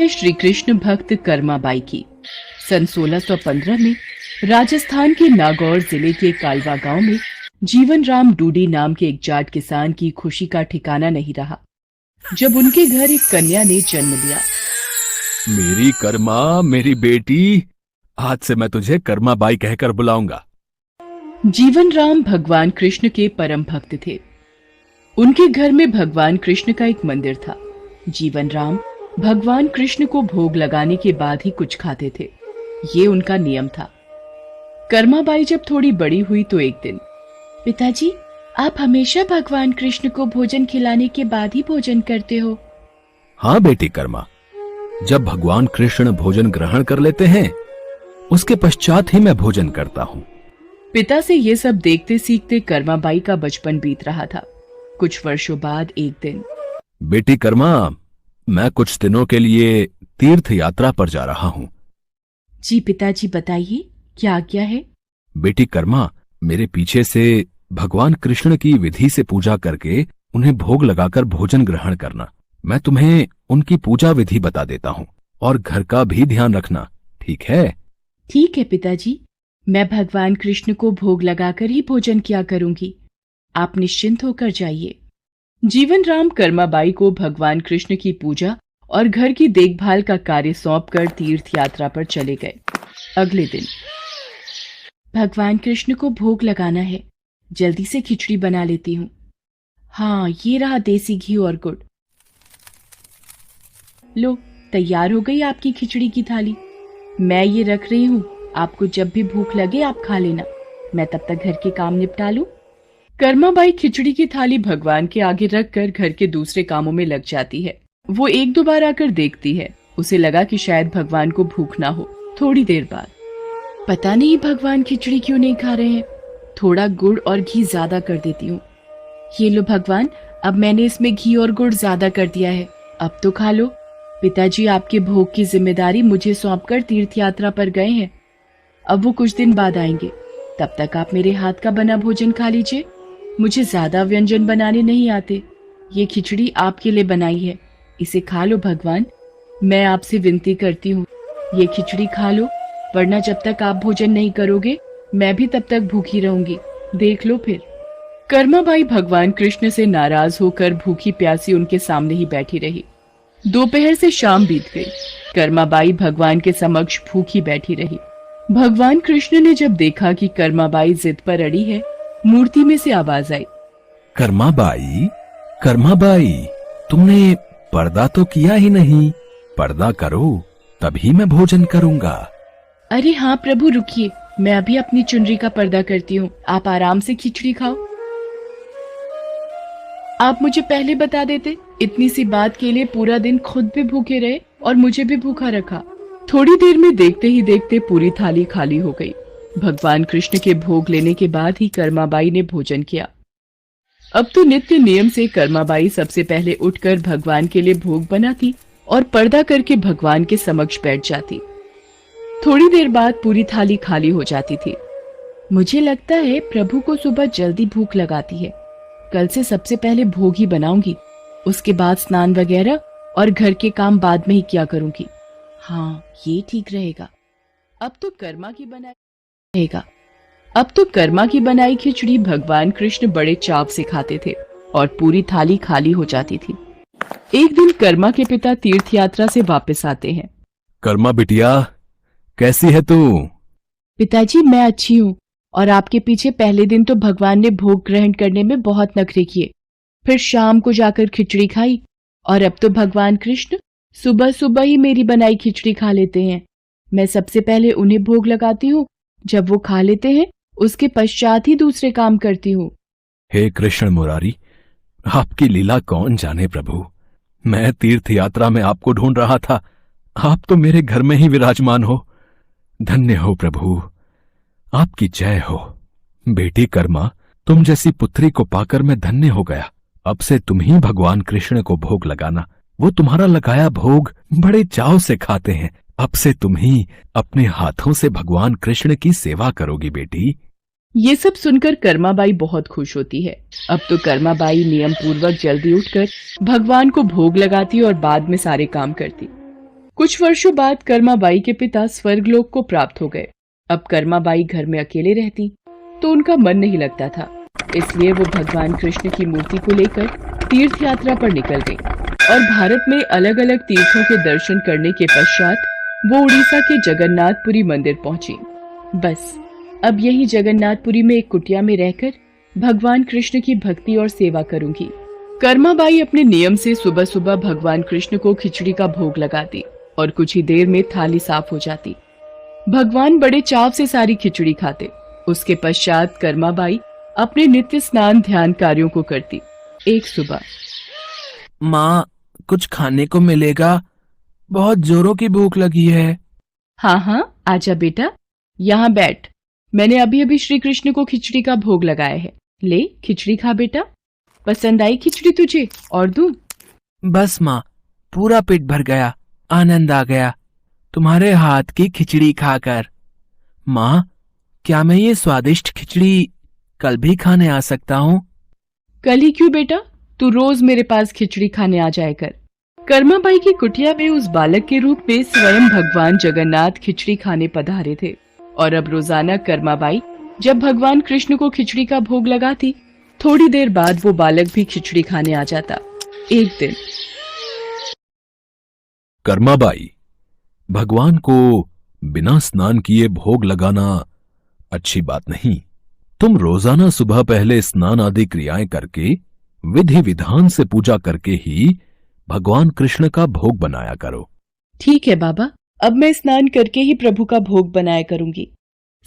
है श्री कृष्ण भक्त कर्माबाई की। सन 1615 में राजस्थान के नागौर जिले के कालवा गांव में जीवन राम डूडी नाम के एक जाट किसान की खुशी का ठिकाना नहीं रहा जब उनके घर एक कन्या ने जन्म लिया। मेरी कर्मा, मेरी बेटी, आज से मैं तुझे कर्माबाई कहकर बुलाऊंगा। जीवन राम भगवान कृष्ण के परम भक्त थे। उनके घर में भगवान कृष्ण का एक मंदिर था। जीवन राम भगवान कृष्ण को भोग लगाने के बाद ही कुछ खाते थे, ये उनका नियम था। कर्माबाई जब थोड़ी बड़ी हुई तो एक दिन, पिताजी, आप हमेशा भगवान कृष्ण को भोजन खिलाने के बाद ही भोजन करते हो? हाँ बेटी कर्मा, जब भगवान कृष्ण भोजन ग्रहण कर लेते हैं उसके पश्चात ही मैं भोजन करता हूँ। पिता से ये सब देखते सीखते कर्माबाई का बचपन बीत रहा था। कुछ वर्षों बाद एक दिन, बेटी कर्मा, मैं कुछ दिनों के लिए तीर्थ यात्रा पर जा रहा हूँ। जी पिताजी, बताइए क्या आज्ञा है? बेटी कर्मा, मेरे पीछे से भगवान कृष्ण की विधि से पूजा करके उन्हें भोग लगाकर भोजन ग्रहण करना। मैं तुम्हें उनकी पूजा विधि बता देता हूँ और घर का भी ध्यान रखना, ठीक है? ठीक है पिताजी, मैं भगवान कृष्ण को भोग लगाकर ही भोजन किया करूंगी। आप निश्चिंत होकर जाइए। जीवन राम कर्माबाई को भगवान कृष्ण की पूजा और घर की देखभाल का कार्य सौंपकर तीर्थ यात्रा पर चले गए। अगले दिन, भगवान कृष्ण को भोग लगाना है, जल्दी से खिचड़ी बना लेती हूँ। हाँ, ये रहा देसी घी और गुड़। लो, तैयार हो गई आपकी खिचड़ी की थाली। मैं ये रख रही हूँ, आपको जब भी भूख लगे आप खा लेना। मैं तब तक घर के काम निपटा लूं। कर्माबाई खिचड़ी की थाली भगवान के आगे रखकर घर के दूसरे कामों में लग जाती है। वो एक दो बार आकर देखती है। उसे लगा कि शायद भगवान को भूख ना हो। थोड़ी देर बाद, पता नहीं भगवान खिचड़ी क्यों नहीं खा रहे हैं। थोड़ा गुड़ और घी ज्यादा कर देती हूँ। ये लो भगवान, अब मैंने इसमें घी और गुड़ ज्यादा कर दिया है, अब तो खा लो। पिताजी आपके भोग की जिम्मेदारी मुझे सौंपकर तीर्थ यात्रा पर गए हैं। अब वो कुछ दिन बाद आएंगे, तब तक आप मेरे हाथ का बना भोजन खा लीजिए। मुझे ज्यादा व्यंजन बनाने नहीं आते। ये खिचड़ी आपके लिए बनाई है, इसे खा लो भगवान। मैं आपसे विनती करती हूँ, ये खिचड़ी खा लो, वरना जब तक आप भोजन नहीं करोगे मैं भी तब तक भूखी रहूंगी। देख लो फिर। कर्माबाई भगवान कृष्ण से नाराज होकर भूखी प्यासी उनके सामने ही बैठी रही। दोपहर से शाम बीत गई। कर्माबाई भगवान के समक्ष भूखी बैठी रही। भगवान कृष्ण ने जब देखा कि कर्माबाई जिद पर अड़ी है, मूर्ति में से आवाज आई, कर्माबाई, कर्माबाई, तुमने पर्दा तो किया ही नहीं। पर्दा करो, तभी मैं भोजन करूंगा। अरे हाँ प्रभु, रुकिए, मैं अभी अपनी चुनरी का पर्दा करती हूँ। आप आराम से खिचड़ी खाओ। आप मुझे पहले बता देते, इतनी सी बात के लिए पूरा दिन खुद भी भूखे रहे और मुझे भी भूखा रखा। थोड़ी देर में देखते ही देखते पूरी थाली खाली हो गई। भगवान कृष्ण के भोग लेने के बाद ही कर्माबाई ने भोजन किया। अब तो नित्य नियम से कर्माबाई सबसे पहले उठकर भगवान के लिए भोग बनाती और पर्दा करके भगवान के समक्ष बैठ जाती। थोड़ी देर बाद पूरी थाली खाली हो जाती थी। मुझे लगता है प्रभु को सुबह जल्दी भूख लगाती है। कल से सबसे पहले भोग ही बनाऊंगी, उसके बाद स्नान वगैरह और घर के काम बाद में ही किया करूंगी। हाँ, ये ठीक रहेगा। अब तो कर्मा की बनाई खिचड़ी भगवान कृष्ण बड़े चाव से खाते थे और पूरी थाली खाली हो जाती थी। एक दिन कर्मा के पिता तीर्थ यात्रा से वापस आते हैं। कर्मा बिटिया, कैसी है तू? पिताजी, मैं अच्छी हूँ, और आपके पीछे पहले दिन तो भगवान ने भोग ग्रहण करने में बहुत नखरे किए, फिर शाम को जाकर खिचड़ी खाई, और अब तो भगवान कृष्ण सुबह सुबह ही मेरी बनाई खिचड़ी खा लेते हैं। मैं सबसे पहले उन्हें भोग लगाती हूँ, जब वो खा लेते हैं उसके पश्चात ही दूसरे काम करती हूँ। हे कृष्ण मुरारी, आपकी लीला कौन जाने प्रभु। मैं तीर्थ यात्रा में आपको ढूंढ रहा था, आप तो मेरे घर में ही विराजमान हो। धन्य हो प्रभु, आपकी जय हो। बेटी कर्मा, तुम जैसी पुत्री को पाकर मैं धन्य हो गया। अब से तुम ही भगवान कृष्ण को भोग लगाना। वो तुम्हारा लगाया भोग बड़े चाव से खाते हैं। अब से तुम ही अपने हाथों से भगवान कृष्ण की सेवा करोगी बेटी। ये सब सुनकर कर्माबाई बहुत खुश होती है। अब तो कर्माबाई नियम पूर्वक जल्दी उठकर भगवान को भोग लगाती और बाद में सारे काम करती। कुछ वर्षों बाद कर्माबाई के पिता स्वर्गलोक को प्राप्त हो गए। अब कर्माबाई घर में अकेले रहती तो उनका मन नहीं लगता था, इसलिए वो भगवान कृष्ण की मूर्ति को लेकर तीर्थ यात्रा पर निकल गई और भारत में अलग अलग तीर्थों के दर्शन करने के पश्चात वो उड़ीसा के जगन्नाथपुरी मंदिर पहुंची। बस अब यही जगन्नाथपुरी में एक कुटिया में रहकर भगवान कृष्ण की भक्ति और सेवा करूंगी। कर्माबाई अपने नियम से सुबह सुबह भगवान कृष्ण को खिचड़ी का भोग लगाती और कुछ ही देर में थाली साफ हो जाती। भगवान बड़े चाव से सारी खिचड़ी खाते। उसके पश्चात कर्माबाई अपने नित्य स्नान ध्यान कार्यों को करती। एक सुबह, माँ, कुछ खाने को मिलेगा? बहुत जोरों की भूख लगी है। हाँ हाँ, आजा बेटा, यहाँ बैठ। मैंने अभी अभी श्री कृष्ण को खिचड़ी का भोग लगाया है। ले खिचड़ी खा बेटा। पसंद आई खिचड़ी तुझे? और दूं? बस माँ, पूरा पेट भर गया, आनंद आ गया तुम्हारे हाथ की खिचड़ी खाकर। माँ, क्या मैं ये स्वादिष्ट खिचड़ी कल भी खाने आ सकता हूँ? कल ही क्यों बेटा, तू रोज मेरे पास खिचड़ी खाने आ जाया कर। कर्माबाई की कुटिया में उस बालक के रूप में स्वयं भगवान जगन्नाथ खिचड़ी खाने पधारे थे और अब रोजाना कर्माबाई जब भगवान कृष्ण को खिचड़ी का भोग लगाती, थोड़ी देर बाद वो बालक भी खिचड़ी खाने आ जाता। एक दिन, कर्माबाई, भगवान को बिना स्नान किए भोग लगाना अच्छी बात नहीं। तुम रोजाना सुबह पहले स्नान आदि क्रियाएं करके विधि विधान से पूजा करके ही भगवान कृष्ण का भोग बनाया करो। ठीक है बाबा, अब मैं स्नान करके ही प्रभु का भोग बनाया करूंगी।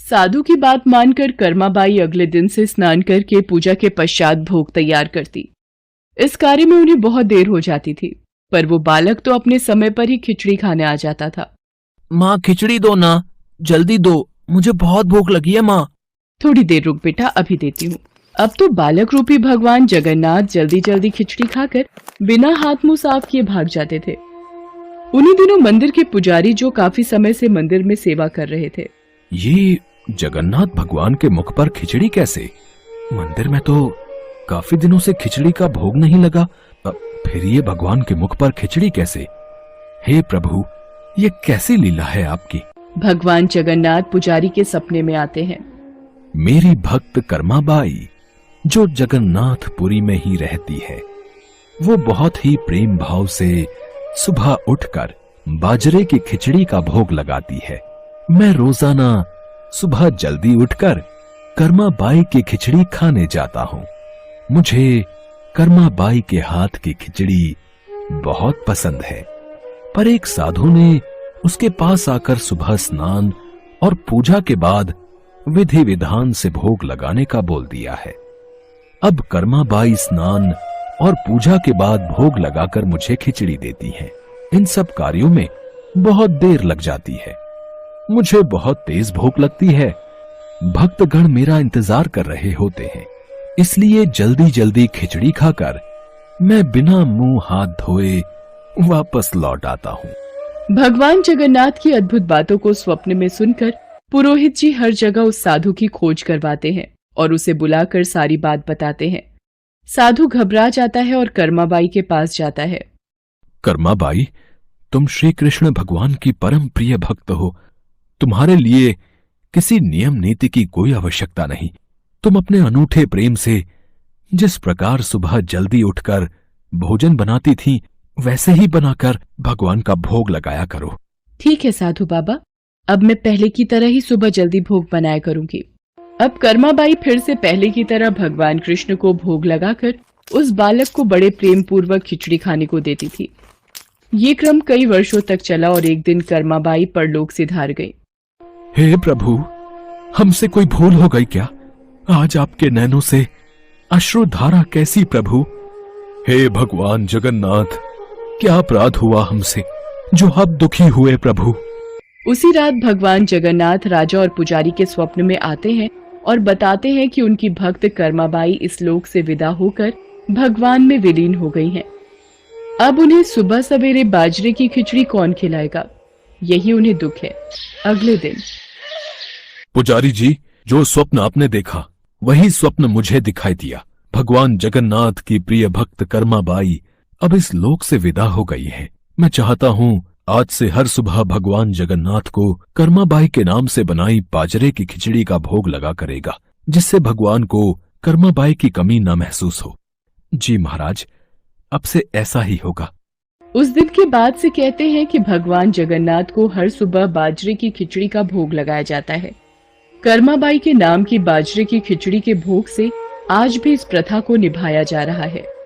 साधु की बात मानकर कर्माबाई अगले दिन से स्नान करके पूजा के पश्चात भोग तैयार करती। इस कार्य में उन्हें बहुत देर हो जाती थी, पर वो बालक तो अपने समय पर ही खिचड़ी खाने आ जाता था। माँ, खिचड़ी दो ना, जल्दी दो, मुझे बहुत भूख लगी है माँ। थोड़ी देर रुक बेटा, अभी देती हूँ। अब तो बालक रूपी भगवान जगन्नाथ जल्दी जल्दी खिचड़ी खाकर बिना हाथ मुंह साफ किए भाग जाते थे। उन्हीं दिनों मंदिर के पुजारी जो काफी समय से मंदिर में सेवा कर रहे थे, ये जगन्नाथ भगवान के मुख पर खिचड़ी कैसे? मंदिर में तो काफी दिनों से खिचड़ी का भोग नहीं लगा, फिर ये भगवान के मुख पर खिचड़ी कैसे? हे प्रभु, ये कैसी लीला है आपकी? भगवान जगन्नाथ पुजारी के सपने में आते हैं। मेरी भक्त कर्माबाई जो जगन्नाथपुरी में ही रहती है, वो बहुत ही प्रेम भाव से सुबह उठकर बाजरे की खिचड़ी का भोग लगाती है। मैं रोजाना सुबह जल्दी उठकर कर्माबाई की खिचड़ी खाने जाता हूँ। मुझे कर्माबाई के हाथ की खिचड़ी बहुत पसंद है। पर एक साधु ने उसके पास आकर सुबह स्नान और पूजा के बाद विधि विधान से भोग लगाने का बोल दिया है। अब कर्माबाई स्नान और पूजा के बाद भोग लगाकर मुझे खिचड़ी देती हैं। इन सब कार्यों में बहुत देर लग जाती है। मुझे बहुत तेज भूख लगती है। भक्तगण मेरा इंतजार कर रहे होते हैं, इसलिए जल्दी जल्दी खिचड़ी खाकर मैं बिना मुंह हाथ धोए वापस लौट आता हूँ। भगवान जगन्नाथ की अद्भुत बातों को स्वप्न में सुनकर पुरोहित जी हर जगह उस साधु की खोज करवाते हैं और उसे बुलाकर सारी बात बताते हैं। साधु घबरा जाता है और कर्माबाई के पास जाता है। कर्माबाई, तुम श्री कृष्ण भगवान की परम प्रिय भक्त हो। तुम्हारे लिए किसी नियम नीति की कोई आवश्यकता नहीं। तुम अपने अनूठे प्रेम से जिस प्रकार सुबह जल्दी उठकर भोजन बनाती थी, वैसे ही बनाकर भगवान का भोग लगाया करो। ठीक है साधु बाबा, अब मैं पहले की तरह ही सुबह जल्दी भोग बनाया करूंगी। अब कर्माबाई फिर से पहले की तरह भगवान कृष्ण को भोग लगाकर उस बालक को बड़े प्रेम पूर्वक खिचड़ी खाने को देती थी। ये क्रम कई वर्षों तक चला और एक दिन कर्माबाई परलोक से धार गई। हे प्रभु, हमसे कोई भूल हो गई क्या? आज आपके नैनों से अश्रुधारा कैसी प्रभु? हे भगवान जगन्नाथ, क्या अपराध हुआ हमसे जो आप दुखी हुए प्रभु? उसी रात भगवान जगन्नाथ राजा और पुजारी के स्वप्न में आते हैं और बताते हैं कि उनकी भक्त कर्माबाई इस लोक से विदा होकर भगवान में विलीन हो गई हैं। अब उन्हें सुबह सवेरे बाजरे की खिचड़ी कौन खिलाएगा, यही उन्हें दुख है। अगले दिन, पुजारी जी, जो स्वप्न आपने देखा वही स्वप्न मुझे दिखाई दिया। भगवान जगन्नाथ की प्रिय भक्त कर्माबाई अब इस लोक से विदा हो गई है। मैं चाहता हूँ आज से हर सुबह भगवान जगन्नाथ को कर्माबाई के नाम से बनाई बाजरे की खिचड़ी का भोग लगा करेगा, जिससे भगवान को कर्माबाई की कमी न महसूस हो। जी महाराज, अब से ऐसा ही होगा। उस दिन के बाद से कहते हैं कि भगवान जगन्नाथ को हर सुबह बाजरे की खिचड़ी का भोग लगाया जाता है। कर्माबाई के नाम की बाजरे की खिचड़ी के भोग से आज भी इस प्रथा को निभाया जा रहा है।